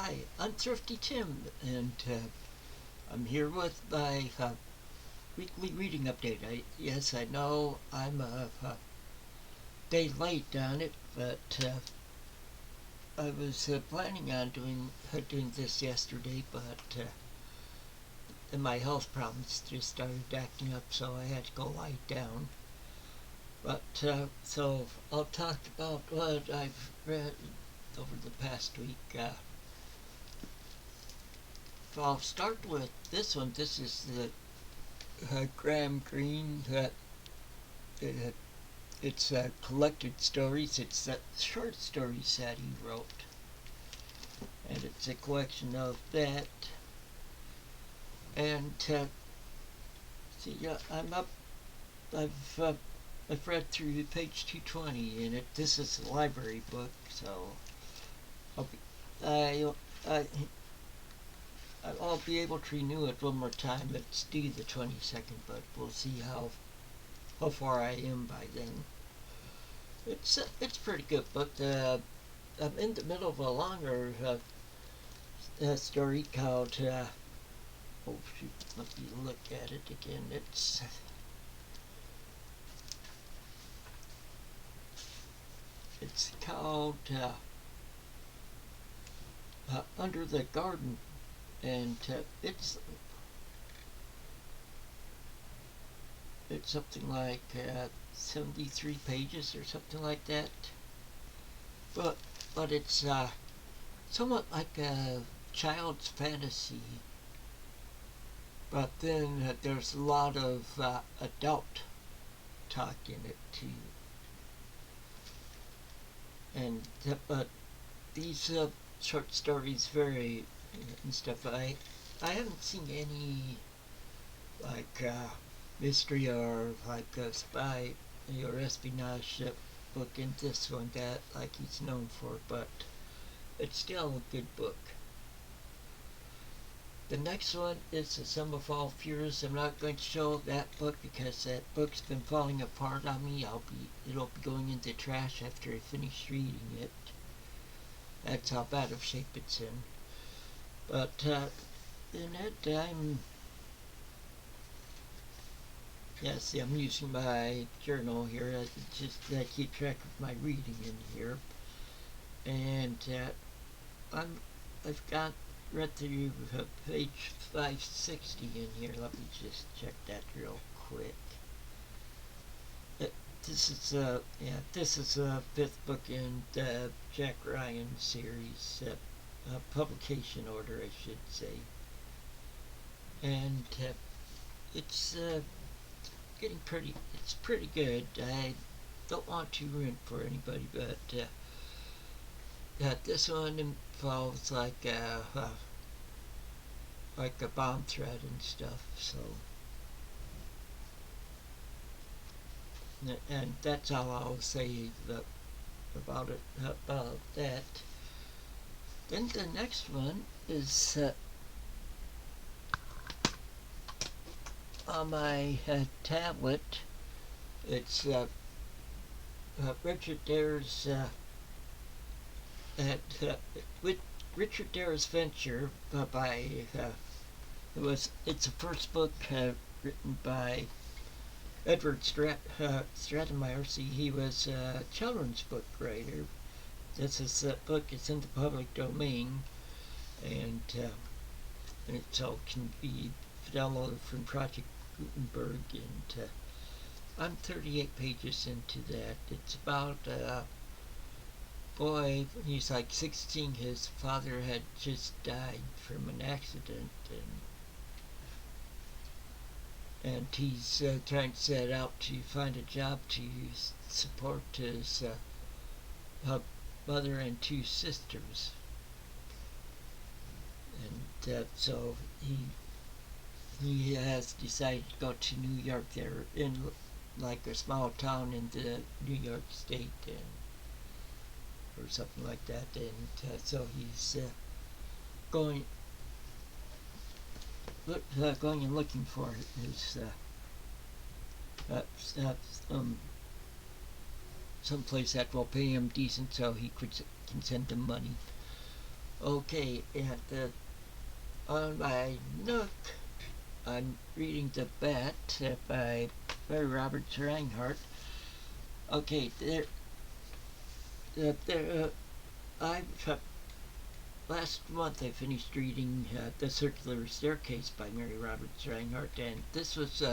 Hi, I'm Thrifty Tim, and I'm here with my weekly reading update. Yes, I know I'm a day late on it, but I was planning on doing this yesterday, but then my health problems just started acting up, so I had to go lie down. But so I'll talk about what I've read over the past week. I'll start with this one. This is the Graham Greene. Uh, it's collected stories. It's short stories that he wrote, and it's a collection of that. And see, I'm up. I've uh, I've read through page 220, and this is a library book, so I'll be I I I'll be able to renew it one more time. It's due the 22nd, but we'll see how far I am by then. It's a pretty good book. I'm in the middle of a longer story called. Oh shoot! Let me look at it again. It's called Under the Garden, and it's something like 73 pages or something like that. But it's somewhat like a child's fantasy. But then there's a lot of adult talk in it too. And but these short stories vary and stuff. I haven't seen any like mystery or like a spy or espionage book in this one that like he's known for, but it's still a good book. The next one is The Sum of All Fears. I'm not going to show that book because that book's been falling apart on me. It'll be going into trash after I finish reading it. That's how bad of shape it's in. But in it, see, I'm using my journal here. I keep track of my reading in here, and I've got read through page 560 in here. Let me just check that real quick. This is a fifth book in the Jack Ryan series, publication order, I should say, and it's getting pretty. It's pretty good. I don't want to ruin it for anybody, but this one involves like a bomb threat and stuff. So, and that's all I'll say about it about that. Then the next one is on my tablet. It's Richard Dare's with Richard Dare's Venture by it's the first book written by Edward Stratemeyer. See, he was a children's book writer. That book is in the public domain, and it all can be downloaded from Project Gutenberg. And I'm 38 pages into that. It's about boy, when he's like 16, his father had just died from an accident, and he's trying to set out to find a job to support his mother and two sisters. And so he has decided to go to New York. They're in like a small town in the New York State, or something like that, and so he's going and looking for his someplace that will pay him decent so he can send him money. Okay, on my Nook, I'm reading The Bat by Mary Roberts Reinhardt. Okay, there, last month I finished reading The Circular Staircase by Mary Roberts Reinhardt, and this was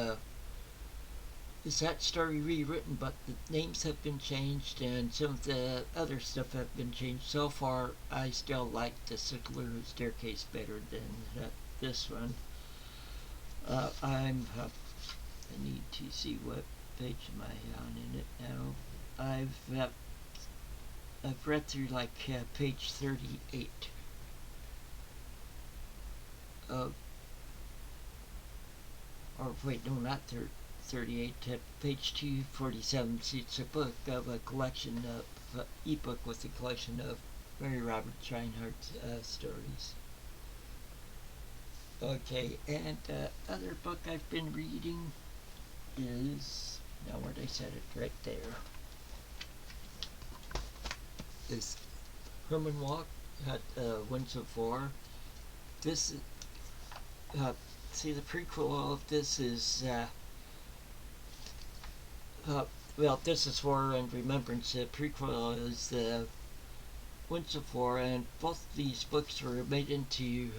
is that story rewritten, but the names have been changed and some of the other stuff have been changed. So far, I still like The Circular Staircase better than this one. I need to see what page am I on in it now. I've read through like page 38. Or wait, no, not 38. Page 247. It's a book of a collection of ebook with a collection of Mary Roberts Reinhardt's stories. Okay, and other book I've been reading is, now where'd I set it? Right there. Is Herman Walk at Winds of War. This, see, the prequel of this is, well, this is War and Remembrance. The prequel is the Winds of War, and both these books were made into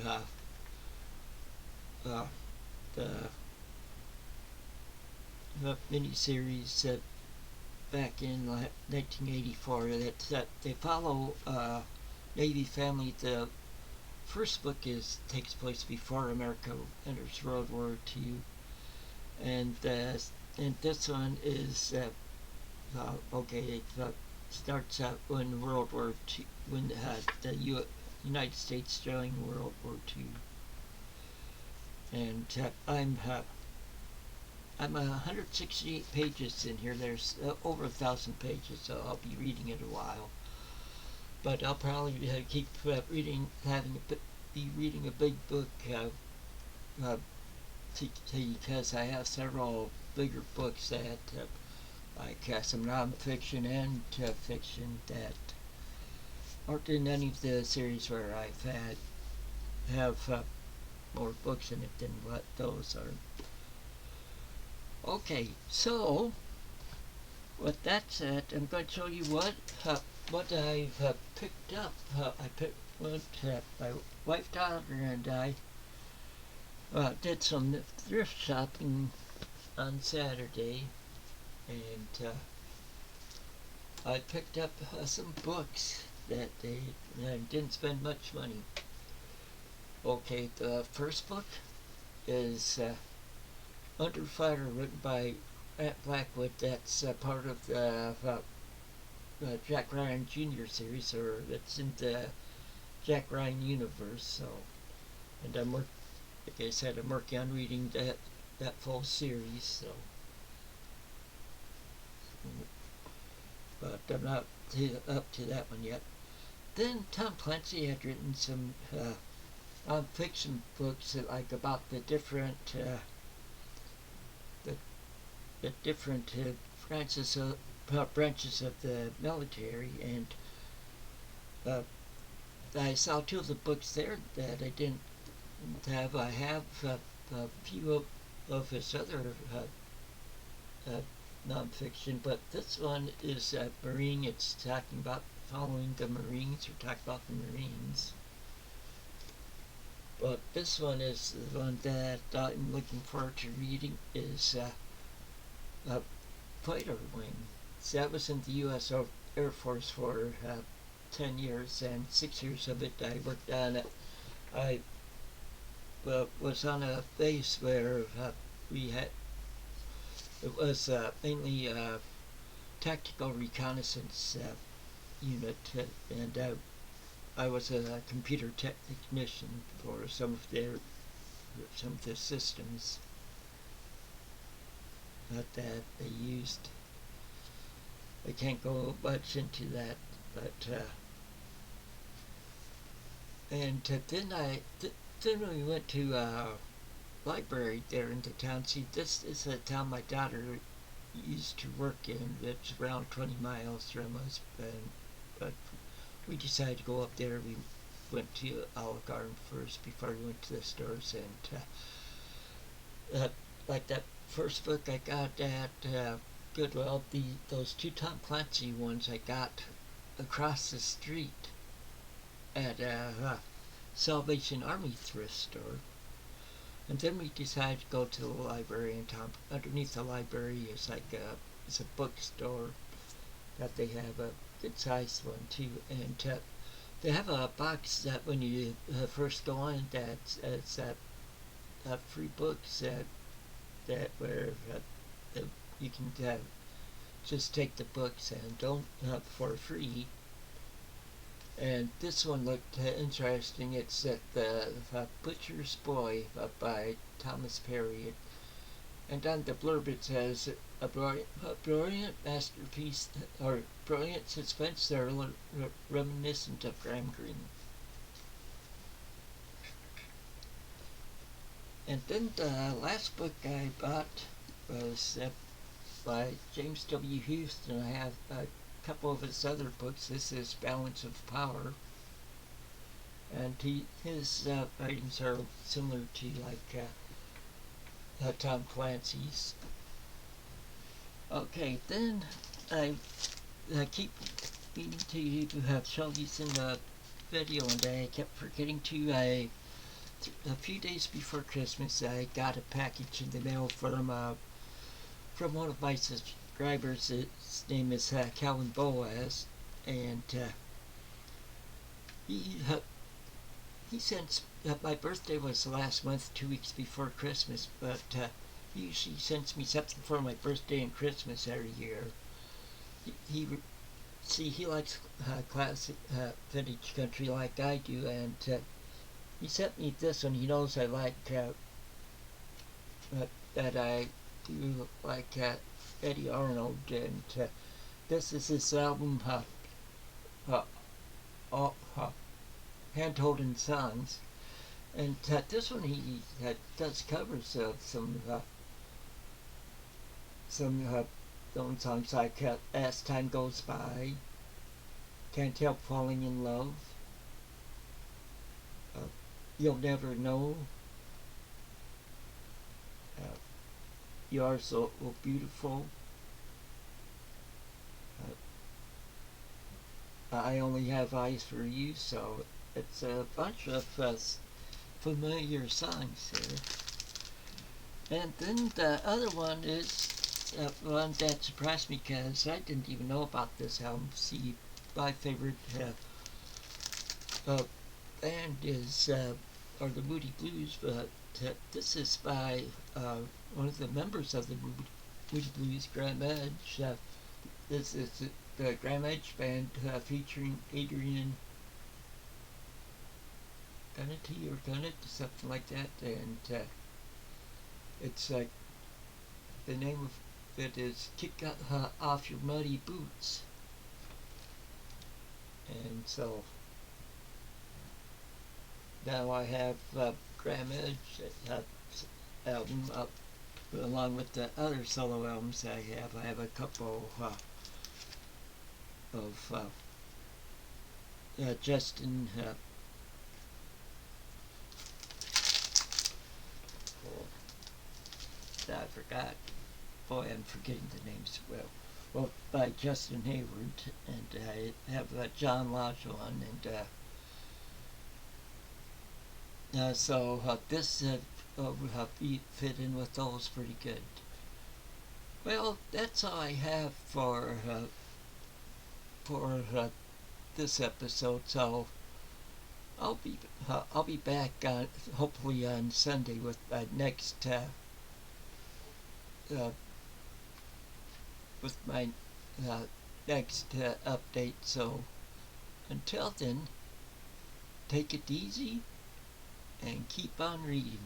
the miniseries back in 1984. That they follow Navy family. The first book takes place before America enters World War II, and this one is okay. It starts out when World War II, when the United States during World War II, and I'm 168 pages in here. There's over 1,000 pages, so I'll be reading it a while. But I'll probably keep reading, be reading a big book because I have several bigger books that, like some nonfiction and fiction that aren't in any of the series where I've have more books in it than what those are. Okay, so with that said, I'm going to show you what I've picked up. My wife, daughter, and I did some thrift shopping on Saturday, and I picked up some books that I didn't spend much money. Okay, the first book is Under Fire, written by Matt Blackwood. That's part of the Jack Ryan Jr. series, or it's in the Jack Ryan universe. So, and like I said, I'm working on reading that full series. So, but I'm not up to that one yet. Then Tom Clancy had written some non-fiction books like about the different different branches of the military, and I saw two of the books there that I didn't have. I have a few of his other nonfiction, but this one is Marine. It's talking about following the Marines, or talking about the Marines. But this one is the one that I'm looking forward to reading, is Fighter Wing. So that was in the U.S. Air Force for 10 years, and 6 years of it I worked on it. I was on a base where it was mainly a tactical reconnaissance unit, and I was a computer technician for some of the systems that they used. I can't go much into that, but and then we went to a library there in the town. See, this is a town my daughter used to work in. It's around 20 miles from us, but we decided to go up there. We went to Olive Garden first before I went to the stores, and like that first book I got at Goodwill, those two Tom Clancy ones I got across the street at a Salvation Army thrift store. And then we decided to go to the library, and underneath the library is it's a bookstore that they have a good sized one too, and they have a box that when you first go in that's free books that where you can just take the books and don't for free. And this one looked interesting. It's the Butcher's Boy by Thomas Perry. And on the blurb it says, a brilliant masterpiece, or brilliant suspense thriller reminiscent of Graham Greene. And then the last book I bought was by James W. Houston. I have a couple of his other books. This is Balance of Power, and his writings are similar to Tom Clancy's. Okay, then I keep meaning to have show these in the video, and I kept forgetting to. A few days before Christmas, I got a package in the mail from one of my subscribers. His name is Calvin Boaz, and he sends. My birthday was last month, 2 weeks before Christmas, but he usually sends me something for my birthday and Christmas every year. He likes classic vintage country like I do, and he sent me this one. He knows I like that I do like Eddie Arnold, and this is his album, Hand-Holding Songs. And this one he does covers of some songs like As Time Goes By, Can't Help Falling in Love, You'll Never Know, You Are So Beautiful, I Only Have Eyes for You. So it's a bunch of familiar songs here. And then the other one is one that surprised me because I didn't even know about this album. See, my favorite band is are the Moody Blues, but this is by one of the members of the Moody Blues, Graham Edge. This is the Graham Edge Band featuring Adrian Gunnity or Gunnett, something like that, and it's the name of it is Kick Off Your Muddy Boots. And so now I have Graham Edge album up along with the other solo albums I have. I have a couple of Justin I forgot. Boy, I'm forgetting the names. Well, by Justin Hayward, and I have John Lajoie, and so this would fit in with those pretty good. Well, that's all I have for this episode. So I'll be back hopefully on Sunday with my next update. So until then, take it easy and keep on reading.